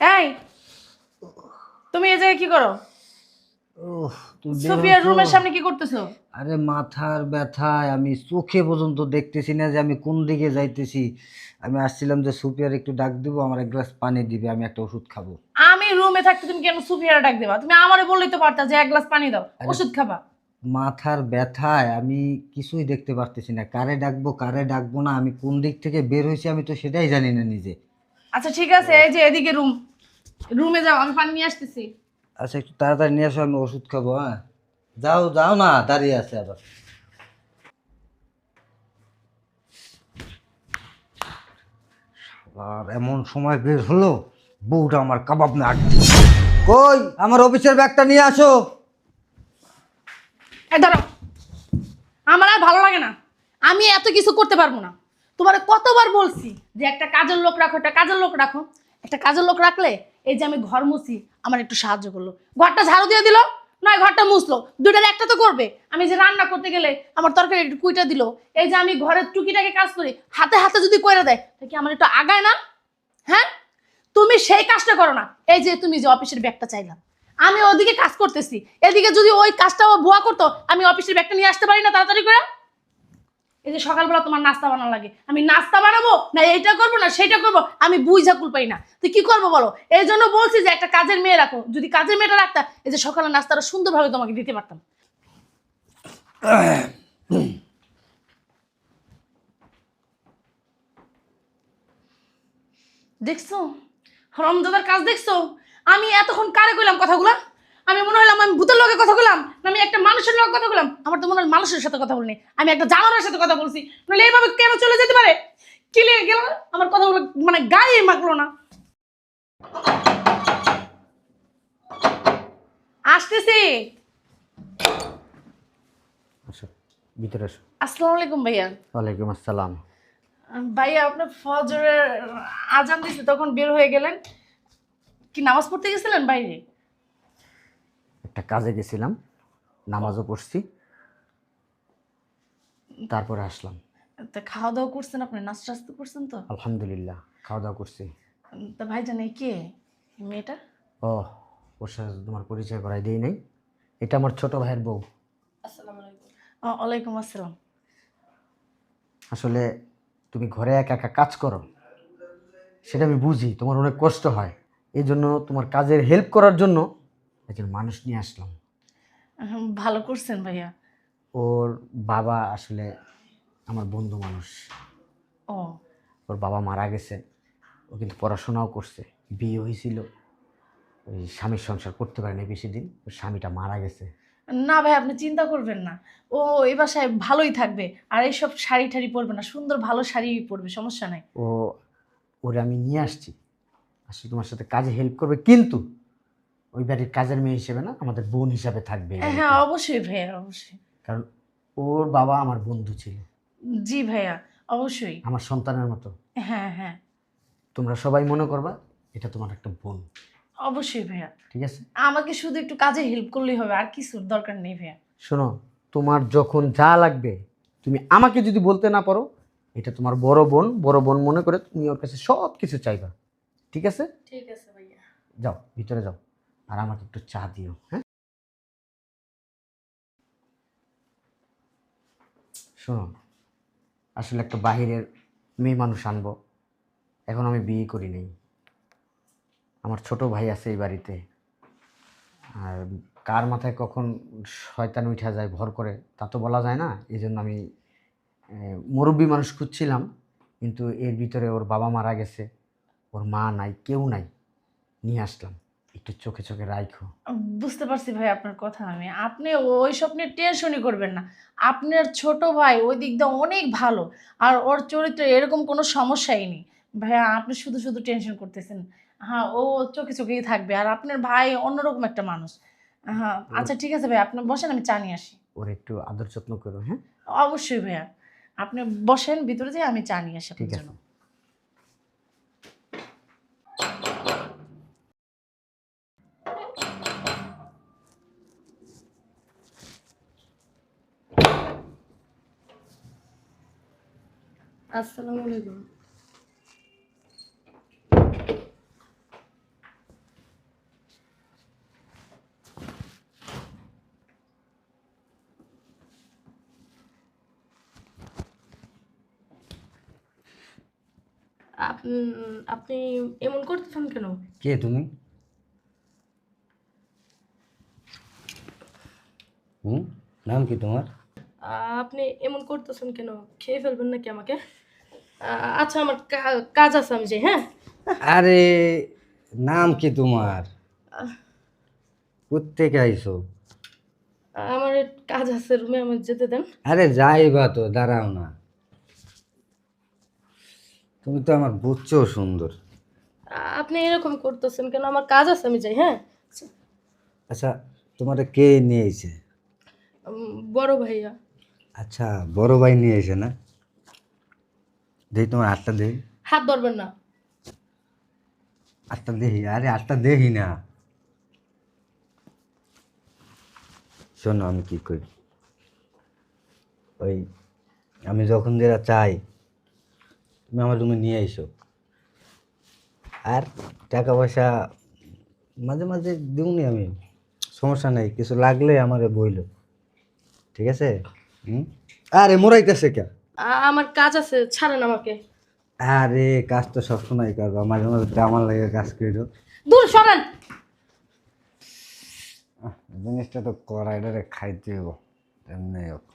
এই, তুমি এই জায়গায় কি করো? ওহ, তুমি বের সুফিয়ার হইছো? রুমের সামনে কি করতেছো? আরে মাথার ব্যথায় আমি চোখে পর্যন্ত দেখতেছি না যে আমি কোন দিকে যাইতেছি। আমি আসছিলাম যে সুপিয়ার একটু ডাক দিব, আমার এক গ্লাস পানি দিবে, আমি একটা ওষুধ খাবো। আমি রুমে থাকতে তুমি কেন সুফিয়ার ডাক দেবা? তুমি আমারে বললেই তো পারতা যে এক গ্লাস পানি দাও, আরে ওষুধ খাবা। মাথার ব্যথায় আমি কিছুই দেখতে পারতেছি না, কারে ডাকবো কারে ডাকবো না, আমি কোন দিক থেকে বের হয়েছি আমি তো সেটাই জানি না নিজে। আচ্ছা ঠিক আছে, এই যে এদিকে রুমে যাও, আমি পানি নিয়ে আসতেছি। আচ্ছা একটু তাড়াতাড়ি নিয়ে আসো, আমি ওষুধ খাবো। হ্যাঁ, যাও যাও না, দাঁড়িয়ে আছে আবার। আর এমন সময় বের হলো, বউটা আমার কাবাব না আটকে। কই আমার অফিসের ব্যাগটা নিয়ে আসো। এই ধরো, আমার আর ভালো লাগে না। আমি এত কিছু করতে পারবো না। তোমারে কতবার বলছি যে একটা কাজের লোক রাখো, একটা কাজের লোক রাখো। একটা কাজের লোক রাখলে এই যে আমি ঘর মুছি, আমার একটু সাহায্য করলো, ঘরটা ঝাড়ু দিয়ে দিল, নয় ঘরটা মুছলো, দুইটার একটা তো করবে। আমি যে রান্না করতে গেলে আমার তরকারি একটু কুইটা দিল, এই যে আমি ঘরের টুকিটাকে কাজ করি, হাতে হাতে যদি কইরা দেয় তাহলে কি আমার একটু আগায় না? হ্যাঁ, তুমি সেই কাজটা করো না। এই যে তুমি যে অফিসের ব্যাগটা চাইলাম, আমি ওদিকে কাজ করতেছি, এদিকে যদি ওই কাজটা ও ভুয়া করতো, আমি অফিসের ব্যাগটা নিয়ে আসতে পারি না তাড়াতাড়ি করে? এই যে সকালবেলা তোমার নাস্তা বানানো লাগে, আমি নাস্তা বানাবো না এইটা করবো না সেইটা করবো, আমি বুঝা কুল পাই না। তুই কি করবো বলো? এই জন্য বলছি যে একটা কাজের মেয়ে রাখো। যদি কাজের মেয়েটা রাখতা, এই যে সকালের নাস্তাটা সুন্দরভাবে তোমাকে দিতে পারতাম। দেখছো রমজাদার কাজ, দেখছো? আমি এতক্ষণ কারে কইলাম কথাগুলা? আমি মনে হলাম আমি ভূতের লগে কথা বললাম, না আমি একটা মানুষের লগে কথা বললাম? আমার তো মনে হয় মানুষের সাথে কথা বলিনি, আমি একটা জানোয়ারের সাথে কথা বলছি। নাহলে এইভাবে কেন চলে যেতে পারে? কি লেগে গেল? আমার কথাগুলো মানে গায়ে মাখলো না। আসতেছি। আসো, ভিতরে আসো। আসসালামু আলাইকুম ভাইয়া। ওয়ালাইকুম আসসালাম। ভাইয়া আপনার ফজরের আজান দিছে তখন বের হয়ে গেলেন, কি নামাজ পড়তে গেছিলেন বাইরে? একটা কাজে গেছিলাম, নামাজও পড়ছি, তারপরে আসলাম। তা খাওয়া দাওয়া করছেন আপনি? নাস্তা টাস্তা করছেন তো? আলহামদুলিল্লাহ, খাওয়া দাওয়া করছি। তা ভাইজান এই কে এই মেয়েটা? ও, ওর সাথে তো তোমার পরিচয় করাই দিই নাই। এটা আমার ছোট ভাইয়ের বউ। ওয়ালাইকুম আসসালাম। আসলে তুমি ঘরে একা একা কাজ করো, সেটা আমি বুঝি, তোমার অনেক কষ্ট হয়। এই জন্য তোমার কাজের হেল্প করার জন্য একজন মানুষ নিয়ে আসলাম। ভালো করছেন ভাইয়া। ওর বাবা আসলে আমার বন্ধু মানুষ। ও ওর বাবা মারা গেছে, ও কিন্তু পড়াশোনাও করছে, বিয়ে হয়েছিল, ওই স্বামীর সংসার করতে পারেনি বেশি দিন, ওর স্বামীটা মারা গেছে। না ভাই, আপনি চিন্তা করবেন না। ও এই বাসায় ভালোই থাকবে। আর এইসব শাড়ি টাড়ি পরবে না, সুন্দর ভালো শাড়ি পরবে, সমস্যা নাই। ও, ওরে আমি নিয়ে আসছি আসলে তোমার সাথে কাজে হেল্প করবে, কিন্তু ওই বাড়ির কাজের মেয়ে হিসেবে না, আমাদের বোন হিসাবে থাকবে এই হ্যাঁ বাড়িতে। অবশ্যই ভাইয়া, অবশ্যই। কারণ ওর বাবা আমার বন্ধু ছিল, জি ভাইয়া, অবশ্যই। আমার সন্তানের মতো। হ্যাঁ হ্যাঁ, তোমরা সবাই মনে করবা এটা তোমার একটা বোন। অবশ্যই ভাইয়া। ঠিক আছে? আমাকে শুধু একটু কাজে হেল্প করলেই হবে, আর কিছুর দরকার নেই ভাইয়া। শোনো, তোমার যখন যা লাগবে তুমি আমাকে যদি বলতে না পারো, এটা তোমার বড় বোন, বড় বোন মনে করে তুমি ওর কাছে সব কিছু চাইবা। ঠিক আছে? ঠিক আছে ভাইয়া। যাও ভিতরে যাও, আর আমাকে একটু চা দিও। হ্যাঁ, শোনো, আসলে একটা বাহিরের মেয়ে মানুষ আনবো, এখন আমি বিয়ে করি নাই। আমার ছোট ভাই আছে এই বাড়িতে, আর কার মাথায় কখন শয়তান উঠা যায় ভর করে তা তো বলা যায় না। এই জন্য আমি মুরব্বী মানুষ খুঁজছিলাম, কিন্তু এর ভিতরে ওর বাবা মারা গেছে, ওর মা নাই, কেউ নাই, নিয়ে আসলাম। একটু চোখে চোখে রাখো। বুঝতে পারছি ভাই আপনার কথা। আপনি ওই সব নিয়ে টেনশনই করবেন না। আপনার ছোট ভাই ওই দিক দিয়ে অনেক ভালো, আর ওর চরিত্রে এরকম কোনো সমস্যাই নেই। ভাইয়া আপনি শুধু শুধু টেনশন করতেছেন। হ্যাঁ, ও চোখে চোখেই থাকবে, আর আপনার ভাই অন্যরকম একটা মানুষ। হ্যাঁ ওর আচ্ছা ঠিক আছে ভাই, আপনি বসেন, আমি চা নিয়ে আসি। ওর একটু আদর যত্ন করো। হ্যাঁ, অবশ্যই ভাইয়া, আপনি বসেন ভিতরে, যেয়ে আমি চা নিয়ে আসি ঠিক আপনার জন্য। আছে। আসসালামু আলাইকুম। আপনি এমন করতেছেন কেন? কে তুমি? হুম, নাম কি তোমার? আপনি এমন করতেছেন কেন? খেয়ে ফেলবেন নাকি আমাকে? আচ্ছা, আমার কাজ আছে, আমি যাই। হ্যাঁ, আরে, নাম কি তোমার? কোত্থেকে আইছো? আমার কাজ আছে, রুমে আমার যেতে দেন। আরে যাইবা তো, দাঁড়াও না। তুমি তো আমার বুঝছো সুন্দর। আপনি এরকম করতেছেন কেন? আমার কাজ আছে, আমি যাই। হ্যাঁ, আচ্ছা, তোমারে কে নিয়ে আইছে? বড় ভাইয়া। আচ্ছা, বড় ভাই নিয়ে আইছে না? দেখি তোমার হাতটা দেখি। হাত ধরবেন না। হাতটা দেখি, আরে হাতটা দেখি না। শোনো, আমি কি করি, ওই আমি যখন যেটা চাই তুমি আমার রুমে নিয়ে আইসো। আর টাকা পয়সা মাঝে মাঝে দিউনি আমি, সমস্যা নেই, কিছু লাগলে আমারে বইলো, ঠিক আছে? হুম। আরে মোরাইতেছে কে? আমার কাজ আছে, ছাড়েন আমাকে। আরে কাজ তো সবসময় করবো, মাঝে মাঝে তো আমার লাগে কাজ করো। দূর সরেন। জিনিসটা তো কড়াইটারে খাইতে হবো, এমনি হোক।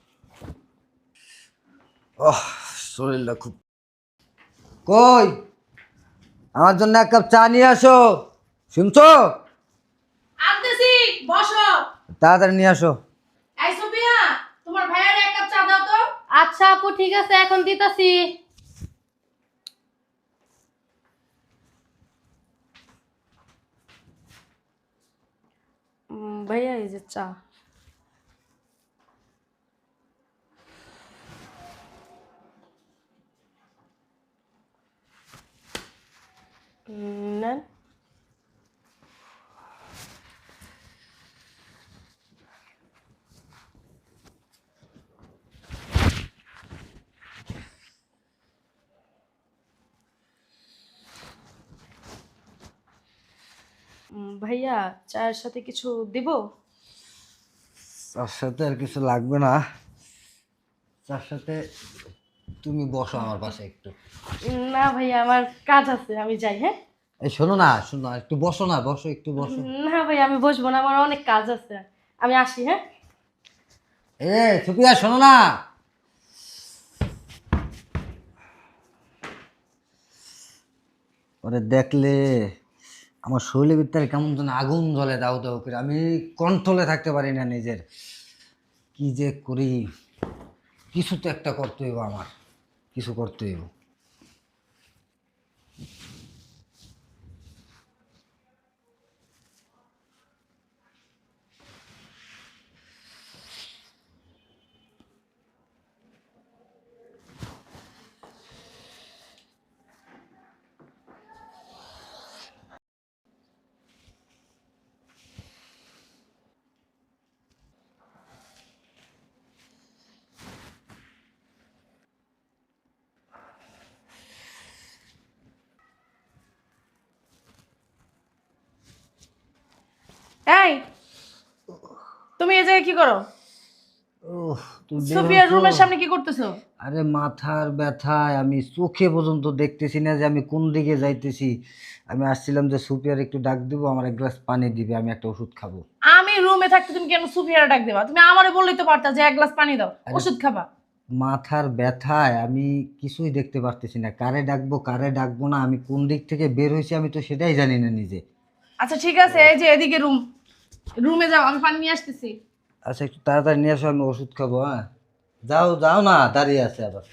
ওহ, শরীরটা খুব। কই, আমার জন্য এক কাপ চা নিয়ে আসো, শুনছো? আনতেছি, বসো। তাড়াতাড়ি নিয়ে আসো। এই সুপিয়া, তোমার ভাইয়ার এক কাপ চা দাও তো। আচ্ছা আপু, ঠিক আছে, এখন দিতাছি। ভাইয়া, এই যে চা। নেন। ভাইয়া, চায়ের সাথে কিছু দিব? তার সাথে আর কিছু লাগবে না, তার সাথে তুমি বসো আমার পাশে একটু। না ভাইয়া, আমার কাজ আছে, আমি যাই। হ্যাঁ, এই শোনো না, শোনো, একটু বসো না, বসো, একটু বসো। না ভাইয়া, আমি বসবো না, আমার অনেক কাজ আছে। আমি আসি। হ্যাঁ, এ সুপিয়া, শোনো না। ওরে দেখলে আমার শরীরের ভিতরে কেমন যেন আগুন জ্বলে, দাও দাও করে, আমি কন্ট্রোলে থাকতে পারি না নিজের। কি যে করি, কিছু তো একটা করতে হইব আমার, কিছু করতে হইব। এই, তুমি এই জায়গায় কি করো? ওহ, তুমি বের সুফিয়ার হইছো? রুমের সামনে কি করতেছো? আরে মাথার ব্যথায় আমি চোখে পর্যন্ত দেখতেছি না যে আমি কোন দিকে যাইতেছি। আমি আসছিলাম যে সুপিয়ার একটু ডাক দিব, আমার এক গ্লাস পানি দিবে, আমি একটা ওষুধ খাবো। আমি রুমে থাকতে তুমি কেন সুফিয়ার ডাক দেবা? তুমি আমারে বললেই তো পারতা যে এক গ্লাস পানি দাও, আরে ওষুধ খাবা। মাথার ব্যথায় আমি কিছুই দেখতে পারতেছি না, কারে ডাকবো কারে ডাকবো না, আমি কোন দিক থেকে বের হয়েছি আমি তো সেটাই জানি না নিজে। আচ্ছা ঠিক আছে, এই যে এদিকে রুম, রুমে যাও, আমি পানি নিয়ে আসতেছি। আচ্ছা, একটু তাড়াতাড়ি নিয়ে আসো, আমি ওষুধ খাবো। হ্যাঁ, যাও যাও না, দাঁড়িয়ে আছে আবার।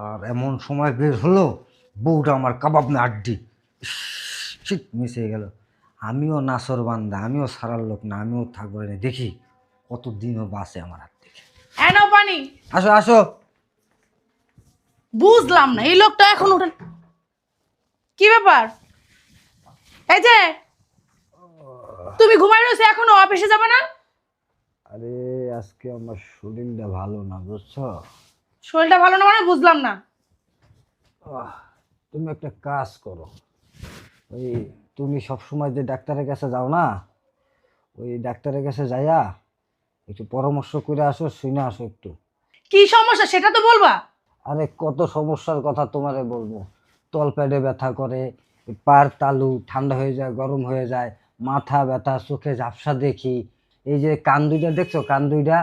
আর এমন সময় বের হলো, বউটা আমার কাবাব না আড্ডি, ঠিক মিস হয়ে গেল। আমিও নাসর বান্দা, আমিও সারার লোক না, আমিও থাকবো না, দেখি কতদিনও বাঁচে আমার হাত থেকে। এই নাও পানি। আসো আসো। বুঝলাম না, এই লোকটা এখন উঠেন, কি ব্যাপার? এই যে তুমি ঘুমাই রয়েছো, এখনো অফিসে যাবে না? আরে আজকে আমার শরীরটা ভালো না, বুঝছো? শরীরটা ভালো না মানে বুঝলাম না। তুমি একটা কাজ করো, ওই তুমি সব সময় যে ডাক্তারের কাছে যাও না, ওই ডাক্তারের কাছে যাইয়া একটু পরামর্শ করে আসো, শুনে আসো একটু। কি সমস্যা সেটা তো বলবা। আরে কত সমস্যার কথা তোমারে বলবো। তলপেটে ব্যথা করে, পার তালু ঠান্ডা হয়ে যায়, গরম হয়ে যায়, মাথা ব্যথা, চোখে ঝাপসা দেখি। এই যে কান দুইটা দেখছো, কান দুইটা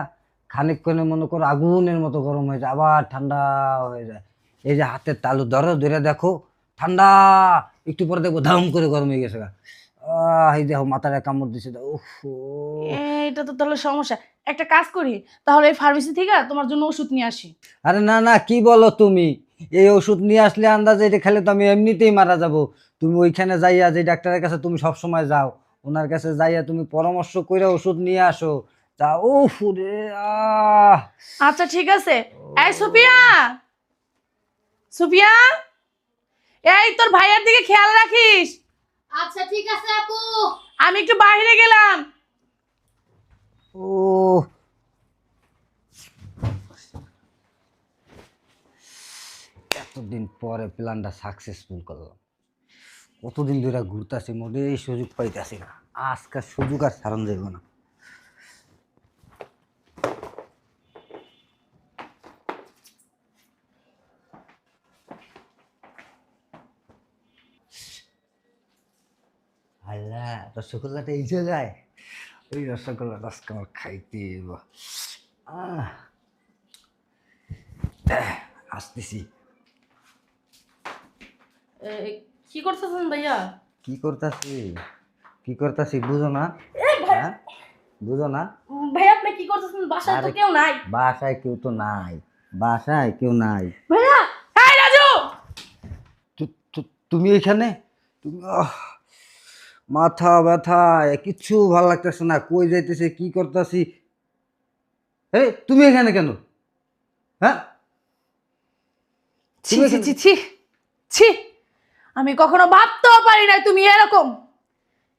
খানিকক্ষণে মনে করো আগুনের মতো গরম হয়ে যায়, আবার ঠান্ডা হয়ে যায়। এই যে হাতের তালু ধরো, ধরে দেখো ঠান্ডা, একটু পরে দেখবো ধাম করে গরম হয়ে গেছে গা। এই দেখো মাথাটা কামড় দিছে, উফ। এটা তো তাহলে সমস্যা। একটা কাজ করি, তাহলে এই ফার্মেসি থেকে তোমার জন্য ওষুধ নিয়ে আসি। আরে না না, কি বলো তুমি? এই ওষুধ নিয়ে আসলে আন্দাজে এটা খেলে তো আমি এমনিতেই মারা যাব। তুমি ওইখানে যাইয়া, যে ডাক্তারের কাছে তুমি সব সময় যাও, ওনার কাছে যাইয়া তুমি পরামর্শ করে ওষুধ নিয়ে আসো। তা উফ রে, আহ। আচ্ছা ঠিক আছে। এই সুফিয়া, সুফিয়া, এই তোর ভাইয়ের দিকে খেয়াল রাখিস। আচ্ছা ঠিক আছে আপু। আমি একটু বাইরে গেলাম। ও, এতদিন পরে প্ল্যানটা সাকসেসফুল করলাম। কতদিন ধরে ঘুরতেছি, মোটে এই সুযোগ পাইতেছি না। আজকাল সুযোগ আর ছাড়ন যাইব না। আল্লাহ, রসগোল্লাটা এই জায়গায়, ওই রসগোল্লাটা আজকে আমার খাইতে হইব। আসতেছি। কি করতেছেন ভাইয়া? কি করতেছি, কি করতেছি বুঝো না? হ্যাঁ, বুঝো না? ভাইয়া আপনি কি করতেছেন? বাসায় তো আরে, কেউ নাই। বাসায় কেউ তো নাই, বাসায় কেউ নাই। ভাইয়া, এই রাজু, তুমি এখানে? তুমি মাথা ব্যথা, কিচ্ছু ভালো লাগতেছে না, কই যাইতেছে, কি করতেছি। এই তুমি এখানে কেন? হ্যাঁ, ছি ছি ছি ছি ছি, আমি কখনো ভাবতেও পারি না তুমি এরকম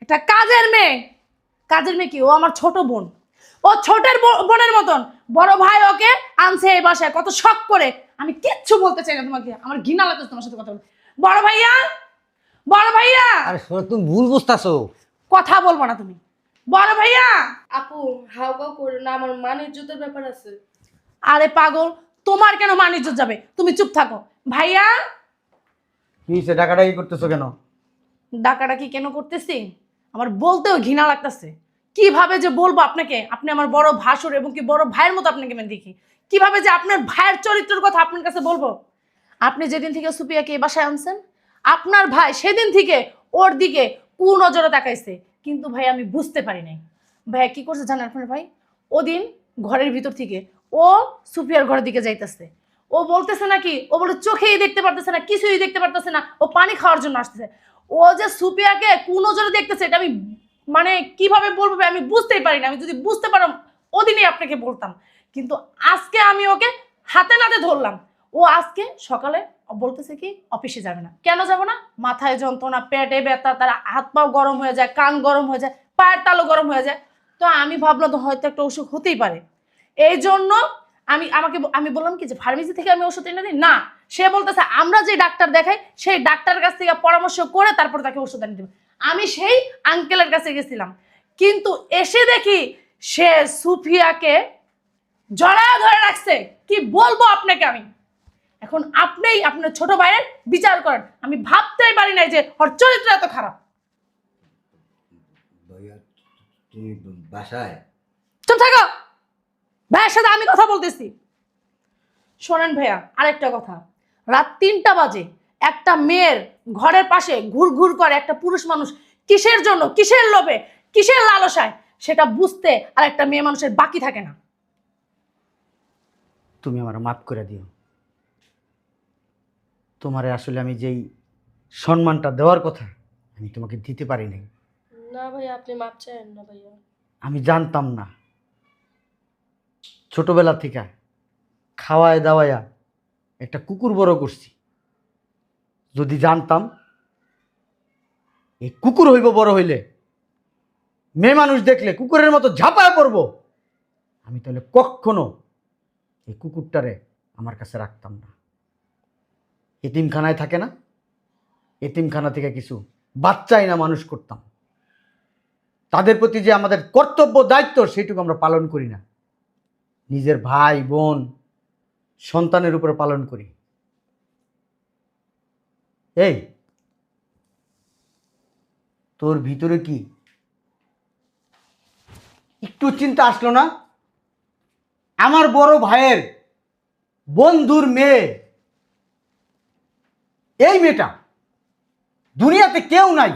একটা কাজের মেয়ে। কাজের মেয়ে কি? ও আমার ছোট বোন। ও ছোটের বোনের মতন। বড় ভাই ওকে আনছে এই বাসায় কত শখ করে। আমি কিচ্ছু বলতে চাই না তোমাকে, আমার ঘৃণা লাগতেছে তোমার সাথে কথা বলতে। বড় ভাইয়া, বড় ভাইয়া। আরে শোনো, তুমি ভুল বুঝতেছো। কথা বলবো না তুমি। বড় ভাইয়া। আপু হাউকাউ করে না, আমার মান ইজ্জতের ব্যাপার আছে। আরে পাগল, তোমার কেন মান ইজ্জত যাবে? তুমি চুপ থাকো। ভাইয়া। কি সে ডাকাডাকি করতেছো কেন? ডাকাডাকি কেন করতেছি আমার বলতেও ঘৃণা লাগতেছে। কিভাবে যে বলবো আপনাকে, আপনি আমার বড় ভাসুর এবং কি বড় ভাইয়ের মতো আপনাকে আমি দেখি। কিভাবে যে আপনার ভাইয়ের চরিত্রের কথা আপনার কাছে বলবো? আপনি যেদিন থেকে সুপিয়াকে এই বাসায় আনছেন, আপনার ভাই সেদিন থেকে ওর দিকে কুনজরে তাকাইছে। কিন্তু ভাই আমি বুঝতে পারি নাই ভাইয়া কি করছে জানেন আপনার ভাই? ওদিন ঘরের ভিতর থেকে ও সুপিয়ার ঘরের দিকে যাইতেছে। ও বলতেছে নাকি, ও বলে চোখেই দেখতে পারতেছে না, কিছুই দেখতে পারতেছে না, ও পানি খাওয়ার জন্য আসতেছে। ও যে সুপিয়াকে কুনজরে দেখতেছে, এটা আমি মানে কিভাবে বলবো ভাই, আমি বুঝতেই পারি না। আমি যদি বুঝতে পারতাম ওদিনই আপনাকে বলতাম। কিন্তু আজকে আমি ওকে হাতে নাতে ধরলাম। ও আজকে সকালে বলতেছে কি অফিসে যাবে না। কেন যাবো না? মাথায় যন্ত্রণা, পেটে ব্যথা, তার হাত পাও গরম হয়ে যায়, কান গরম হয়ে যায়, পায়ের তালু গরম হয়ে যায়। তো আমি ভাবলাম তো হয়তো একটা অসুখ হতেই পারে। এই জন্য আমি বললাম কি যে ফার্মেসি থেকে আমি ওষুধ এনে দিই না। সে বলতেছে আমরা যে ডাক্তার দেখাই সেই ডাক্তারের কাছ থেকে পরামর্শ করে তারপর তাকে ওষুধ এনে দেবে। আমি সেই আঙ্কেলের কাছে গেছিলাম, কিন্তু এসে দেখি সে সুফিয়াকে জড়ায় ধরে রাখছে। কি বলবো আপনাকে আমি? এখন আপনিই আপনার ছোট ভাইয়ের বিচার করেন। আমি ভাবতেই পারি নাই যে ওর চরিত্র এত খারাপ। তুমি বাসায়? চুপ থাকো। ভাইয়ের সাথে আমি কথা বলতেছি। শোনেন ভাইয়া, আরেকটা কথা। রাত 3টা বাজে একটা মেয়ের ঘরের পাশে ঘুর করে একটা পুরুষ মানুষ কিসের জন্য, কিসের লোভে, কিসের লালসায়, সেটা বুঝতে আর একটা মেয়ে মানুষের বাকি থাকে না। তুমি আমার মাফ করে দিও। তোমারে আসলে আমি যেই সম্মানটা দেওয়ার কথা আমি তোমাকে দিতে পারি নাই। না ভাইয়া আপনি মাপ চাইেন না ভাইয়া। আমি জানতাম না, ছোটবেলা থেকে খাওয়ায় দাওয়ায়া একটা কুকুর বড় করছি। যদি জানতাম এই কুকুর হইব বড় হইলে, মেয়ে মানুষ দেখলে কুকুরের মতো ঝাঁপায় পড়ব, আমি তাহলে কখনো এই কুকুরটারে আমার কাছে রাখতাম না। এতিমখানায় থাকে না, এতিমখানা থেকে কিছু বাচ্চাই না মানুষ করতাম। তাদের প্রতি যে আমাদের কর্তব্য দায়িত্ব সেটুকু আমরা পালন করি না। নিজের ভাই বোন সন্তানের উপরে পালন করি। এই তোর ভিতরে কি একটু চিন্তা আসলো না? আমার বড় ভাইয়ের বন্ধুর মেয়ে, এই মেয়েটা দুনিয়াতে কেউ নাই,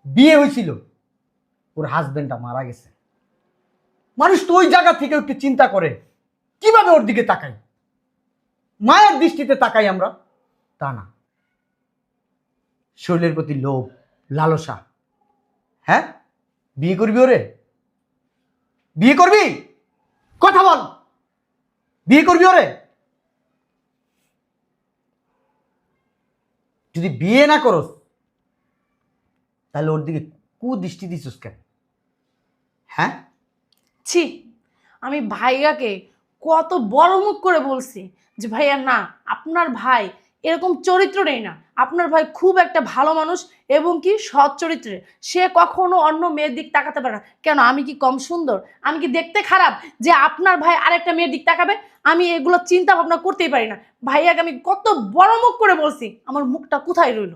বিয়ে হয়েছিল, ওর হাজবেন্ডটা মারা গেছে। মানুষ তো ওই জায়গা থেকে একটু চিন্তা করে কিভাবে ওর দিকে তাকাই, মায়ের দৃষ্টিতে তাকাই আমরা, তা না, শরীরের প্রতি লোভ, লালসা। হ্যাঁ, বিয়ে করবি ওরে? বিয়ে করবি? কথা বল, বিয়ে করবি ওরে? যদি বিয়ে না করস তাহলে ওর দিকে কুদৃষ্টি দিছিস কেন? হ্যাঁ, ছি, আমি ভাইয়াকে কত বড় মুখ করে বলছি যে ভাইয়া না, আপনার ভাই এরকম চরিত্র নেই না, আপনার ভাই খুব একটা ভালো মানুষ এবং কি সৎ চরিত্রের, সে কখনো অন্য মেয়ের দিক তাকাতে পারে না। কেন, আমি কি কম সুন্দর? আমি কি দেখতে খারাপ যে আপনার ভাই আরেকটা মেয়ের দিক তাকাবে? আমি এগুলো চিন্তা ভাবনা করতেই পারি না। ভাইয়াকে আমি কত বড় মুখ করে বলছি, আমার মুখটা কোথায় রইল?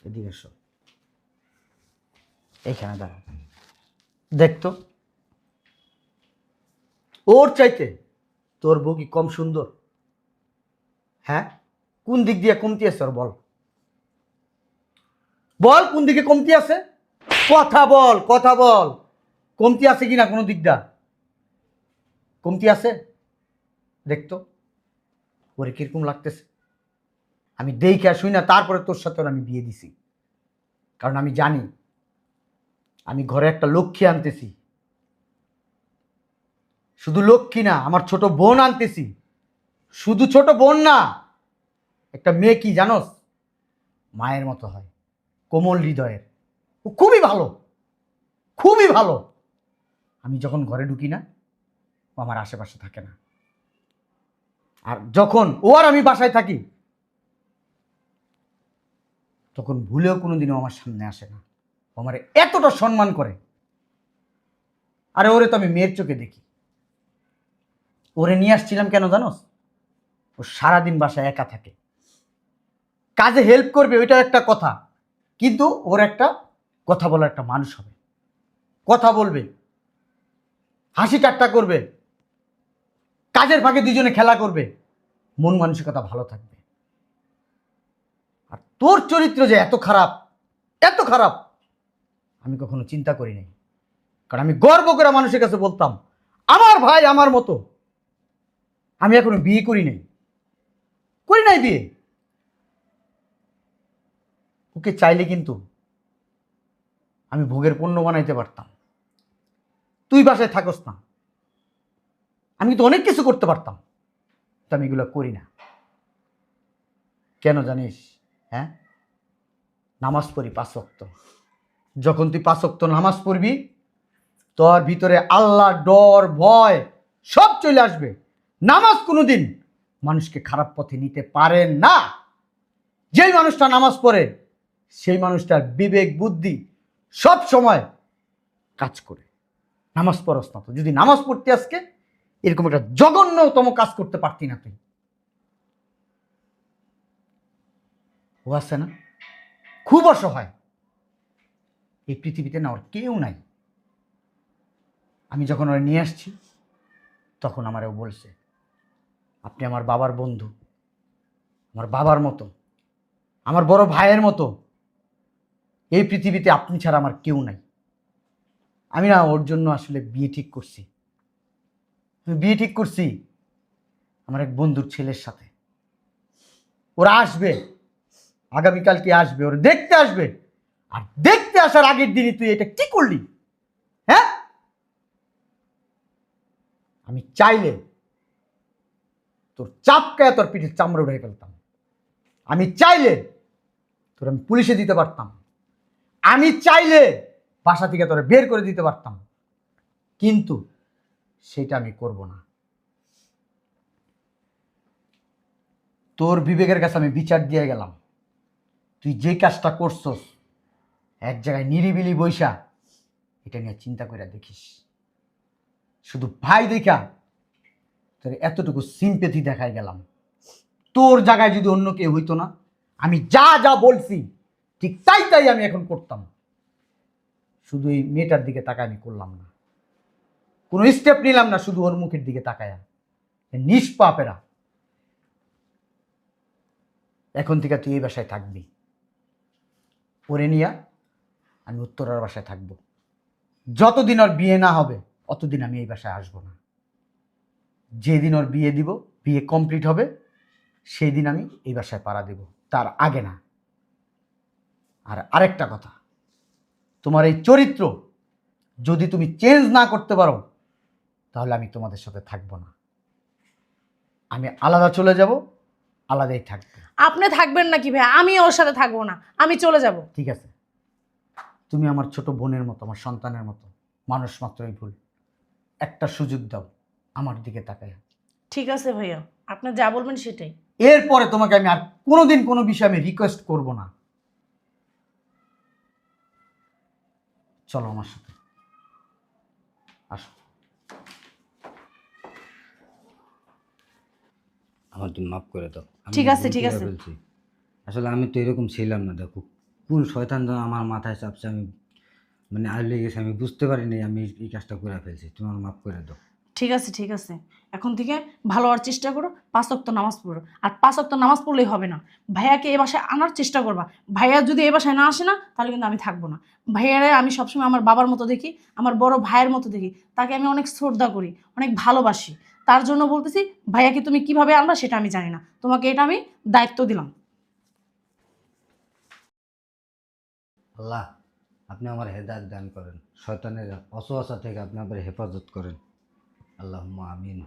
এদিকে এসো, এইখানে দাঁড়া। দেখতো ওর চাইতে তোর বউ কি কম সুন্দর? হ্যাঁ, কোন দিক দিয়ে কমতি আছে ওর? বল বল, কোন দিকে কমতি আছে? কথা বল, কথা বল, কমতি আছে কিনা কোনো দিকটা? কমতি আছে? দেখতো ওরে কিরকম লাগতেছে। আমি দেখে আর শুই না, তারপরে তোর সাথে ওর আমি বিয়ে দিছি, কারণ আমি জানি আমি ঘরে একটা লক্ষ্মী আনতেছি। শুধু লক্ষ্মী না, আমার ছোট বোন আনতেছি। শুধু ছোট বোন না, একটা মেয়ে কি জানোস, মায়ের মতো হয়, কোমল হৃদয়ের। ও খুবই ভালো, খুবই ভালো। আমি যখন ঘরে ঢুকি না, ও আমার আশেপাশে থাকে না। আর যখন ও আর আমি বাসায় থাকি, তখন ভুলেও কোনোদিনও আমার সামনে আসে না। ও আমার এতটা সম্মান করে। আরে ওরে তো আমি মেয়ের চোখে দেখি। ওরে নিয়ে আসছিলাম কেন জানোস? ও সারাদিন বাসায় একা থাকে, কাজে হেল্প করবে ওইটাও একটা কথা, কিন্তু ওর একটা কথা বলার একটা মানুষ হবে, কথা বলবে, হাসি ঠাট্টা করবে, কাজের ফাঁকে দুজনে খেলা করবে, মন মানসিকতা ভালো থাকবে। আর তোর চরিত্র যে এত খারাপ, এত খারাপ, আমি কখনো চিন্তা করি নাই। কারণ আমি গর্ব করে মানুষের কাছে বলতাম আমার ভাই আমার মতো। আমি এখনো বিয়ে করি নাই, করি নাই বিয়ে। ওকে চাইলে কিন্তু আমি ভোগের পণ্য বানাইতে পারতাম। তুই বাসায় থাকস না, আমি তো অনেক কিছু করতে পারতাম, তো আমি এগুলো করি না। কেন জানিস? হ্যাঁ, নামাজ পড়ি 5 ওয়াক্ত। যখন তুই 5 ওয়াক্ত নামাজ পড়বি, তোর ভিতরে আল্লাহ ডর ভয় সব চলে আসবে। নামাজ কোনোদিন মানুষকে খারাপ পথে নিতে পারে না। যেই মানুষটা নামাজ পড়ে সেই মানুষটার বিবেক বুদ্ধি সব সময় কাজ করে। নামাজ পড়স না তো, যদি নামাজ পড়তে আজকে এরকম একটা জঘন্যতম কাজ করতে পারতি না তুই। ও আছে না, খুব অসহায়, এই পৃথিবীতে না ওর কেউ নাই। আমি যখন ওরা নিয়ে আসছি, তখন আমারও বলছে আপনি আমার বাবার বন্ধু, আমার বাবার মতো, আমার বড় ভাইয়ের মতো। এই পৃথিবীতে আপনি ছাড়া আমার কেউ নাই। আমি না ওর জন্য আসলে বিয়ে ঠিক করছি। আমি বিয়ে ঠিক করছি আমার এক বন্ধুর ছেলের সাথে। ওরা আসবে আগামীকালকে, আসবে, ওরা দেখতে আসবে। আর দেখতে আসার আগের দিনই তুই এটা কি করলি? হ্যাঁ, আমি চাইলে তোর চাপকায় তোর পিঠে চামড়া উড়াই ফেলতাম। আমি চাইলে তোর আমি পুলিশে দিতে পারতাম। আমি চাইলে বাসা থেকে তোরে বের করে দিতে পারতাম, কিন্তু সেটা আমি করব না। তোর বিবেকের কাছে আমি বিচার দিয়ে গেলাম। তুই যে কাজটা করছস, এক জায়গায় নিরিবিলি বৈশা এটা নিয়ে চিন্তা করে দেখিস। শুধু ভাই দেখা তোর এতটুকু সিম্পেথি দেখাই গেলাম। তোর জায়গায় যদি অন্য কেউ হইতো না, আমি যা যা বলছি ঠিক তাই তাই আমি এখন করতাম। শুধু এই মেয়েটার দিকে তাকায় আমি করলাম না, কোনো স্টেপ নিলাম না, শুধু ওর মুখের দিকে তাকায়া। নিষ্পাপেরা, এখন থেকে তুই এই বাসায় থাকবি। ওরে নিয়া আমি উত্তরার বাসায় থাকবো। যতদিন ওর বিয়ে না হবে অতদিন আমি এই বাসায় আসবো না। যেদিন ওর বিয়ে দিব, বিয়ে কমপ্লিট হবে, সেই দিন আমি এই বাসায় পাড়া দেব, তার আগে না। আর আরেকটা কথা, তোমার এই চরিত্র যদি তুমি চেঞ্জ না করতে পারো তাহলে আমি তোমাদের সাথে থাকবো না। আমি আলাদা চলে যাব, আলাদাই থাকবো। আপনি থাকবেন নাকি ভাই? আমি ওর সাথে থাকবো না, আমি চলে যাব। ঠিক আছে, তুমি আমার ছোট বোনের মতো, আমার সন্তানের মতো, মানুষ মাত্রই ভুল। একটা সুযোগ দাও আমার দিকে তাকায়। ঠিক আছে ভাইয়া, আপনি যা বলবেন সেটাই। এরপরে তোমাকে আমি আর কোনোদিন কোনো বিষয়ে আমি রিকোয়েস্ট করব না। চলো আমার সাথে, আসো। আমার তুমি মাফ করে দাও। আমি ঠিক আছে, ভুল ঠিক করে আছে। ফেলছি। আসলে আমি তো এরকম ছিলাম না। দেখো কোন শয়তান যেন আমার মাথায় চাপছে, আমি মানে আইলে গেছে, আমি বুঝতে পারিনি আমি এই কাজটা করে ফেলছি। তুমি আমার মাফ করে দাও। ঠিক আছে, ঠিক আছে। এখন থেকে ভালো হওয়ার চেষ্টা করো, 5 ওয়াক্ত নামাজ পড়ো। আর 5 ওয়াক্ত নামাজ পড়লেই হবে না, ভাইয়াকে এ বাসায় আনার চেষ্টা করবা। ভাইয়া যদি এ বাসায় না আসে না, তাহলে কিন্তু আমি থাকবো না। ভাইয়ারে আমি সবসময় আমার বাবার মতো দেখি, আমার বড় ভাইয়ের মতো দেখি। তাকে আমি অনেক শ্রদ্ধা করি, অনেক ভালোবাসি। তার জন্য বলতেছি, ভাইয়াকে তুমি কিভাবে আনবা সেটা আমি জানি না, তোমাকে এটা আমি দায়িত্ব দিলাম। আল্লাহ, আপনি আমার হেদায়েত দান করেন, শয়তানের অসুয়াশা থেকে আপনি আমার হেফাজত করেন। আল্লাহুম্মা আমিন।